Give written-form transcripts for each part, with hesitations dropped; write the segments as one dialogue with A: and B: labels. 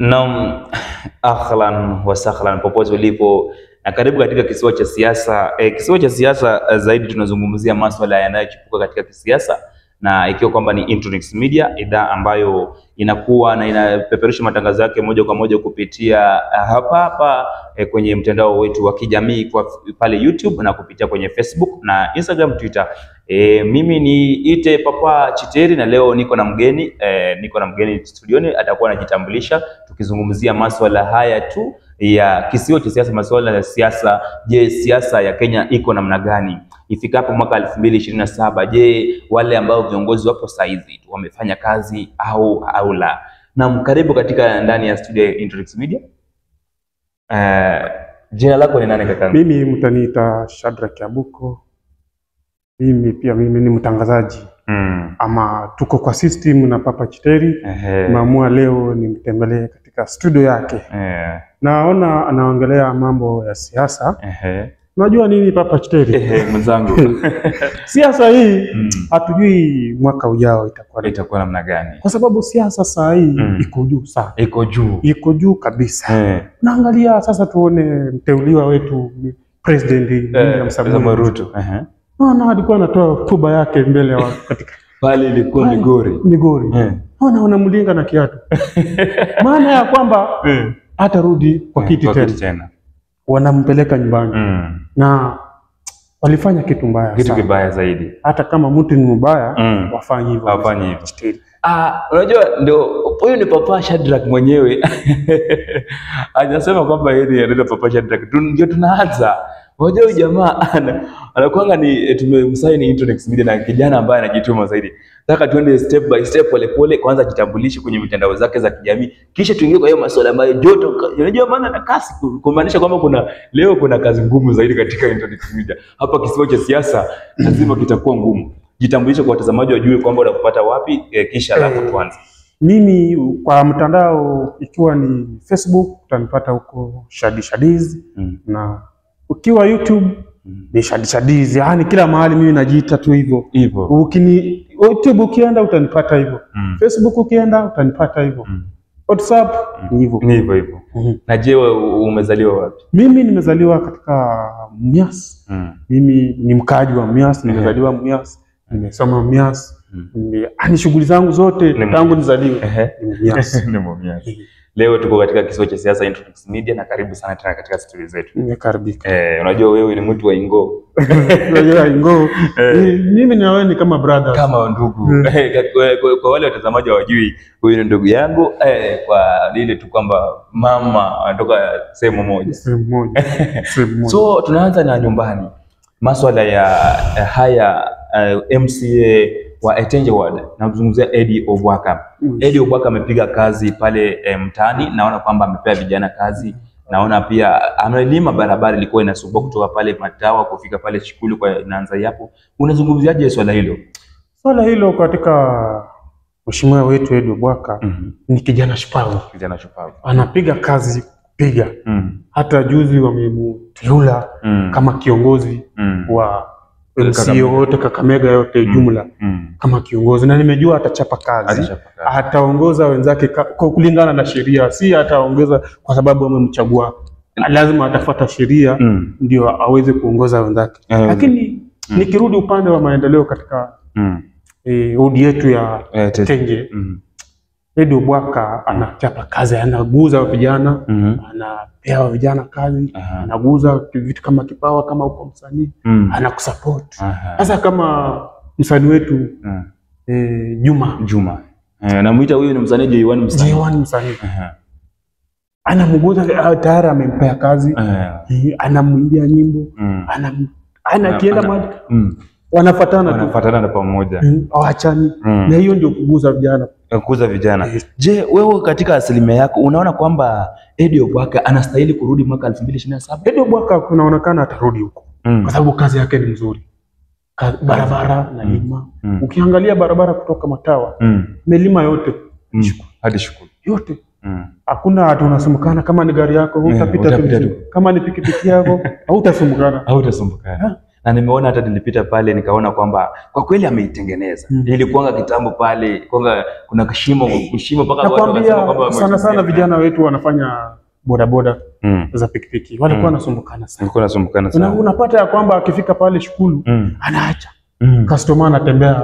A: Naam, ahlan wa sahlan popote ulipo na karibu katika kisiwa cha siasa. Kisiwa cha siasa zaidi tunazungumzia masuala yanayochipuka katika kisiasa, na ikiwa kwamba ni Intronext Media, idhaa ambayo inakuwa na inapeperusha matangazo yake moja kwa moja kupitia hapa kwenye mtandao wetu wa kijamii kwa pale YouTube na kupitia kwenye Facebook na Instagram, Twitter. Mimi ni ite Papa Chiteri na leo niko na mgeni studioni, atakuwa anajitambulisha tukizungumzia masuala haya tu ya kisiwa cha siasa, masuala ya siasa. Je, siasa ya Kenya iko namna gani ifikapo mwaka 2027? Je, wale ambao viongozi wapo saizi wamefanya kazi au la? Na karibu katika ndani ya studio ya Intronext Media. Jina lako ni nani kaka?
B: Mimi mtaniita Shadrack Abuko. Mimi ni mtangazaji. Ama tuko kwa system na Papa Chiteri. Naamua leo nimtembelee katika studio yake. Naona anaongelea mambo ya siasa. Unajua nini Papa Chiteri?
A: Mwenzangu.
B: Siasa hii hatujui mwaka ujao
A: itakuwa namna gani.
B: Kwa sababu siasa saa hii iko juu sana. Iko juu kabisa. Naangalia sasa tuone mteuliwa wetu President William Samoei Ruto. Naona alikuwa anatoa hotuba yake mbele ya watu katika
A: pale ilikuwa Migori.
B: Naona wanamlinga na kiatu. Maana ya kwamba hatarudi kwa kiti tena. Wanampeleka nyumbani. Na walifanya kitu mbaya sana.
A: Kibaya zaidi.
B: Hata kama mtu ni mbaya, wafanye hivyo.
A: Unajua ndio huyu ni Papa Shadrack mwenyewe. Anasema kwamba yeye anaitwa Papa Shadrack. Ndio tunaanza. Unajua huyu jamaa anakuanga ni tumemsaini Intronext Media na kijana ambaye anajituma zaidi. Nataka tuende step by step pole kwanza jitambulishe kwenye mitandao zake za kijamii, kisha tuingie kwa hiyo masuala ambayo joto. Unajua maana na kasi, kumaanisha kwamba leo kuna kazi ngumu zaidi katika Intronext Media. Hapa kisiwa cha siasa lazima kitakuwa ngumu. Jitambulishe kwa watazamaji wajue kwamba unakupata wapi, kisha alafu tuanze.
B: Mimi kwa mtandao ikiwa ni Facebook utanipata huko Shadiz, na ukiwa YouTube ni Shadiz, yani kila mahali mimi najiita tu hivyo. YouTube ukienda utanipata hivyo. Facebook ukienda utanipata hivyo. WhatsApp ni hivyo.
A: Na je, umezaliwa wapi?
B: Mimi nimezaliwa katika Mumias. Mimi ni mkaaji wa Mumias, nimezaliwa Mumias, nimesoma Mumias. Ni shughuli zangu zote tangu nizaliwe
A: ni Mumias. Leo tuko katika kisiwa cha siasa Intronext Media na karibu sana tena katika studio zetu.
B: Nimekaribika.
A: Unajua wewe ni mtu wa Ingo.
B: Unajua Ingo. Mimi na wewe ni kama brothers.
A: Kama ndugu. Kwa wale watazamaji hawajui, huyu ni ndugu yangu kwa lile tu kwamba mama anatoka sehemu moja. So tunaanza na nyumbani. Masuala ya haya MCA wa Etenje Ward, na kuzungumzia Eddie Obwaka. Eddie Obwaka amepiga kazi pale mtaani, naona kwamba amepea vijana kazi. Naona pia amelima barabara ilikuwa inasumbua kutoka pale Matawa kufika pale Chikulu kwa inaanza hapo. Unazungumziaje swala hilo?
B: Swala hilo katika mheshimiwa wetu Eddie Obwaka ni kijana shupavu. Anapiga kazi kupiga. Hata juzi wamemteula kama kiongozi wa LCO wote Kakamega yote jumla kama kiongozi, na nimejua atachapa kazi. Ataongoza wenzake kulingana na sheria, si ataongeza kwa sababu wamemchagua. Lazima atafuata sheria ndio aweze kuongoza wenzake. Lakini nikirudi upande wa maendeleo katika odi yetu ya Tenje, Eddie Obwaka anachapa kazi, anaguza vijana, anapea vijana kazi, anaguza vitu kama kipawa, kama uko msanii, anakusupport. Sasa kama msanii wetu Juma.
A: Namuita huyu ni msanii J1
B: msanii. Anamuguza tayari, amempea kazi, anamwimbia nyimbo, anakienda mahali wanafuatana
A: pamoja.
B: Hawachani. Na hiyo ndio kuguza vijana.
A: Je, wewe katika asilimia yako unaona kwamba Eddie Obwaka anastahili kurudi mwaka 2027?
B: Eddie Obwaka kunaonekana atarudi huko. Kwa sababu kazi yake ni nzuri. Barabara na lima. Ukiangalia barabara kutoka Matawa, melima yote
A: hadi Shukuru.
B: Yote. Hakuna watu unasumbukana, kama ni gari yako utapita tu. Kama ni pikipiki yako hautasumbukana.
A: Na nimeona hata nilipita pale nikaona kwamba kwa kweli ameitengeneza. Ilikuwa kitambo pale, kuna kishimo mpaka watu wakasema kwamba
B: sana vijana wetu wanafanya bodaboda za pikipiki. Walikuwa wanasumbukana sana. Unapata ya kwamba akifika pale shukulu anaacha. Customer anatembea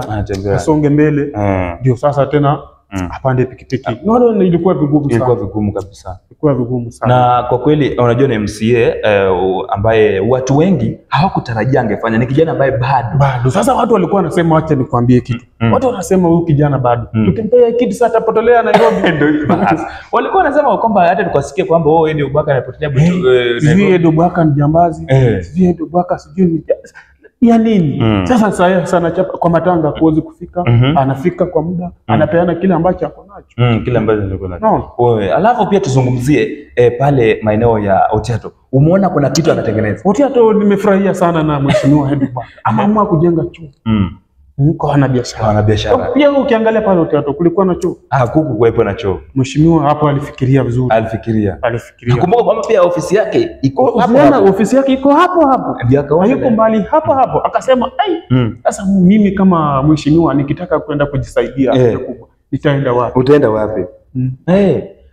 B: asonge mbele. Ndio sasa tena apande pikipiki. Naona ilikuwa vigumu sana.
A: Ilikuwa vigumu kabisa.
B: Ilikuwa vigumu sana.
A: Na kwa kweli unajua ni MCA ambaye watu wengi hawakutarajia angefanya. Ni kijana ambaye bado.
B: Sasa watu walikuwa wanasema acha nikwambie kitu. Watu wanasema huyu kijana bado. Tukimpea kitu sasa atapotelea Nairobi.
A: Walikuwa wanasema kwamba hata tukasikia kwamba Eddie Obwaka anapotelea
B: Nairobi. Eddie Obwaka ni jambazi. Eddie Obwaka sijui ya nini? Sasa sana chapa kwa matanga kuwezi kufika, anafika kwa muda, anapeana kile ambacho ako nacho.
A: Kile ambacho niko nacho. Alafu pia tuzungumzie pale maeneo ya Otiato. Umeona kuna kitu anatengeneza.
B: Otiato nimefurahia sana na mheshimiwa Eddie Obwaka. Ameamua kujenga choo. Kwa wanabiashara. Pia ukiangalia pale Otiato kulikuwa na choo.
A: Kuku kuwepo na choo.
B: Mheshimiwa hapo alifikiria vizuri.
A: Alifikiria. Nakumbuka kwamba pia ofisi yake iko hapo.
B: Ofisi yake iko hapo. Hayuko mbali hapo. Akasema, sasa mimi kama mheshimiwa nikitaka kwenda kujisaidia kubwa, nitaenda wapi?
A: Utaenda wapi?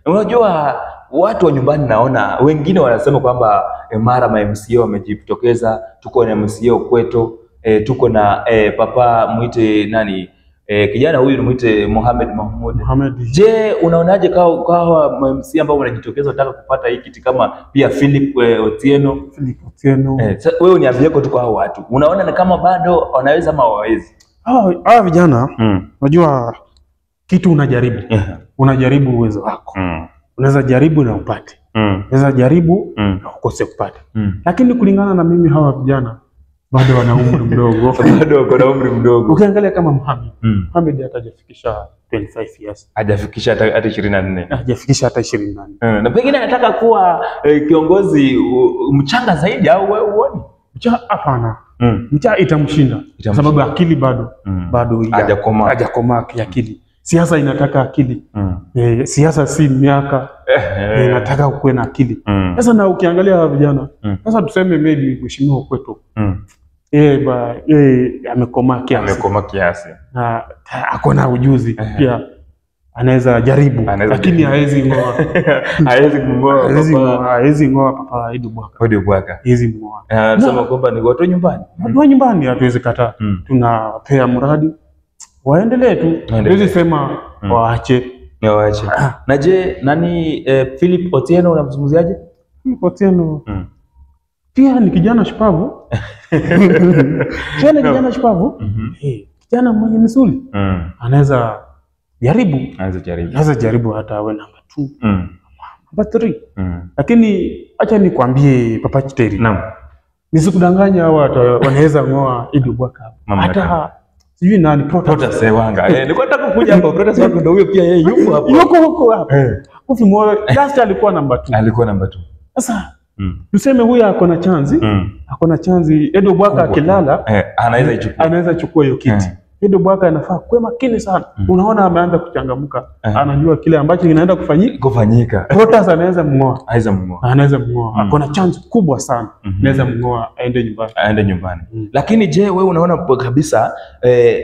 A: Unajua watu wa nyumbani naona wengine wanasema kwamba mara ma MCA wamejitokeza, tuko na MCA Okweto, tuko na papa muite nani kijana huyu muite Mohamed Mahmoud. Je, unaonaje kwa MCA ambao wanajitokeza wataka kupata hii kiti kama pia Philip Otieno? Wewe uniambie tu kwa hao watu. Unaona ni kama bado wanaweza ama hawawezi?
B: Hawa vijana unajua kitu unajaribu. Unajaribu uwezo wako. Unaweza jaribu na upate. Unaweza jaribu na ukose kupata. Lakini kulingana na mimi hawa vijana bado wana umri mdogo. Ukiangalia kama Mohamed hatajafikisha 25 years.
A: Hajafikisha hata 24.
B: Hajafikisha hata 24.
A: Na pengine anataka kuwa kiongozi mchanga zaidi au wewe uone?
B: Hapana. Mcha itamshinda kwa sababu akili bado hajakomaa kiakili. Siasa inataka akili. Siasa si miaka. Inataka ukuwe na akili. Sasa na ukiangalia vijana, sasa tuseme maybe mheshimiwa Okweto. Amekomaa kiasi. Na ako na ujuzi pia. Anaweza jaribu lakini hawezi ngoa. Hawezi ngoa papa Eddie Obwaka. Hawezi ngoa.
A: Anasema kwamba ni watu nyumbani.
B: Watu nyumbani hatuwezi kataa. Tunapea mradi waendelee tu. Hawezi sema waache.
A: Na je, nani Philip Otieno unamzungumziaje?
B: Philip Otieno pia ni kijana shupavu. Kijana mwenye misuli. Anaweza jaribu hata awe namba 2, namba 3. Lakini acha nikwambie Papa Chiteri. Nisikudanganya wanaweza ngoa Eddie Obwaka. Hata sijui nani
A: Protas Sewanga. Nilikuwa nataka kuja hapo. Protas Sewanga ndio huyo pia yeye yuko hapo.
B: Yuko hapo. Kofi Moyo last alikuwa namba 2. Sasa tuseme huyu ako na chance. Eddie Obwaka akilala anaweza chukua hiyo kiti. Eddie Obwaka anafaa kuwa makini sana. Unaona ameanza kuchangamka. Anajua kile ambacho kinaenda kufanyika. Protas anaweza mngoa. Ako na chance kubwa sana. Anaweza mngoa aende nyumbani.
A: Lakini je, wewe unaona kabisa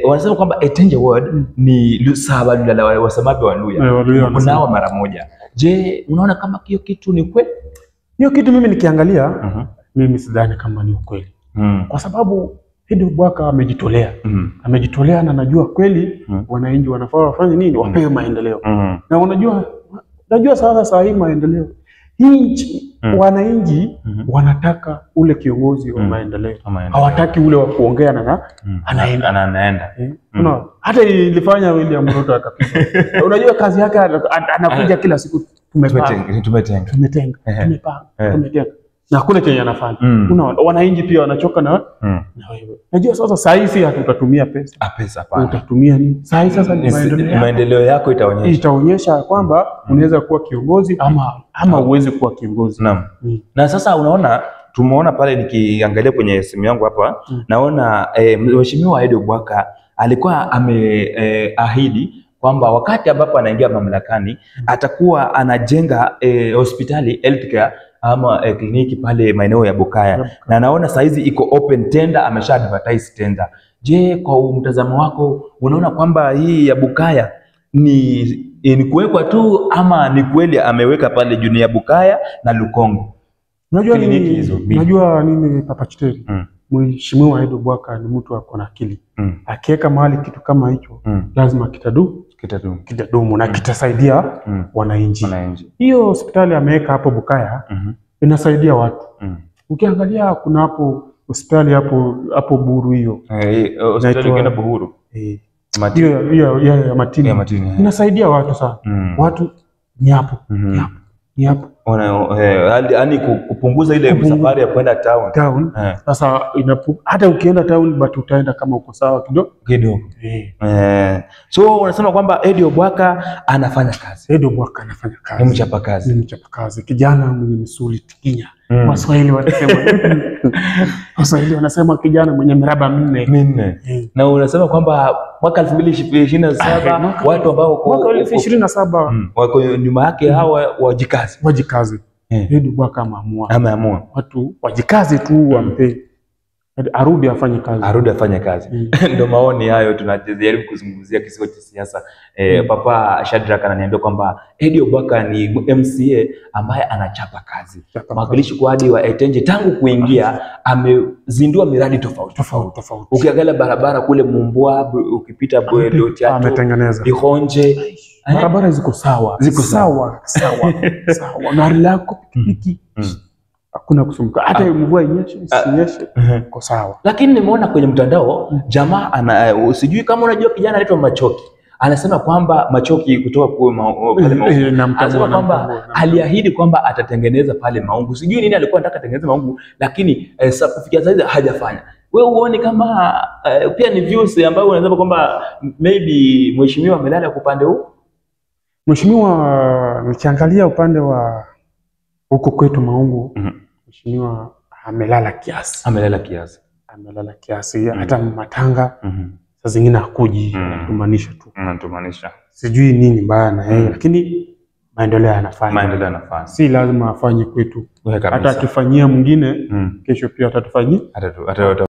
A: wanasema kwamba Etenje Ward ni Lusaba Lula wasemaji wa Luya. Kunao mara moja. Je, unaona kama hiyo kitu ni kweli?
B: Hiyo kitu mimi nikiangalia mimi sidhani kama ni ukweli. Kwa sababu Eddie Obwaka amejitolea na najua kweli wananchi wanafaa wafanye nini, wapewe maendeleo. Na unajua sasa hii maendeleo hii wananchi wanataka ule kiongozi wa maendeleo. Hawataki ule wa kuongea na anaenda. Hata ilifanya William Ruto akapita. Unajua kazi yake anakuja kila siku tumetenga. Na hakuna chenye anafanya. Wananchi pia wanachoka na wewe. Najua sasa saa hii hatutatumia pesa.
A: Hapana.
B: Utatumia nini? Saa hii sasa ni
A: maendeleo yako
B: itaonyesha kwamba unaweza kuwa kiongozi ama uweze kuwa kiongozi.
A: Na sasa unaona tumeona pale nikiangalia kwenye simu yangu hapa naona mheshimiwa Eddie Obwaka alikuwa ameahidi kwamba wakati ambapo anaingia mamlakani atakuwa anajenga hospitali healthcare ama kliniki pale maeneo ya Bukaya na naona saizi iko open tender, amesha advertise tender. Je, kwa mtazamo wako unaona kwamba hii ya Bukaya ni kuwekwa tu ama ni kweli ameweka pale juu ya Bukaya na Lukongo?
B: Unajua nini Papa Chiteri? Mheshimiwa Edward Bwaka ni mtu ako na akili. Akiweka mahali kitu kama hicho lazima kitadumu na kitasaidia wananchi. Hiyo hospitali ameweka hapo Bukaya inasaidia watu. Ukiangalia kuna hapo hospitali hapo Buru hiyo.
A: Hospitali kwenda Buhuru.
B: Hiyo ya Matini. Inasaidia watu sana. Watu ni hapo.
A: Yaani kupunguza ile safari ya kwenda town.
B: Sasa hata ukienda town but utaenda kama uko sawa kidogo.
A: So unasema kwamba Edward Bwaka anafanya kazi.
B: Edward Bwaka anafanya kazi.
A: Ni mchapa kazi.
B: Kijana mwenye misuli tikinya. Waswahili wanasema kijana mwenye miraba minne.
A: Na unasema kwamba mwaka 2027 watu ambao
B: mwaka 2027
A: wako nyuma yake hawa wajikazi.
B: Edward Bwaka ameamua watu wajikazi tu, wampe arudi afanye kazi.
A: Ndio maoni hayo tunajaribu kuzungumzia kisiwa cha siasa. Papa Shadrack ananiambia kwamba Edward Bwaka ni MCA ambaye anachapa kazi. Mwakilishi kwa hadi wa Etenje tangu kuingia amezindua miradi tofauti. Ukiangalia barabara kule Mumbwa, ukipita Bwedo Tiatu,
B: ametengeneza
A: Ihonje,
B: barabara ziko sawa. Gari lako pikipiki hakuna kusumbuka, hata mvua inyeshe isinyeshe kwa sawa.
A: Lakini nimeona kwenye mtandao jamaa sijui kama unajua kijana anaitwa Machoki. Anasema kwamba Machoki kutoka pale Maungu. Anasema kwamba aliahidi kwamba atatengeneza pale Maungu. Sijui nini alikuwa anataka atengeneze Maungu, lakini kufikia sasa hajafanya. Wewe uone kama pia ni views ambayo unasema kwamba maybe mheshimiwa amelala kwa upande huu?
B: Mheshimiwa nikiangalia upande wa huko kwetu Maungu, mheshimiwa amelala kiasi. Hata matanga saa zingine hakuji, anatumanisha tu. Sijui nini mbaya na yeye, lakini maendeleo yanafanya. Si lazima afanye kwetu. Hata akifanyia mwingine kesho pia atatufanyia.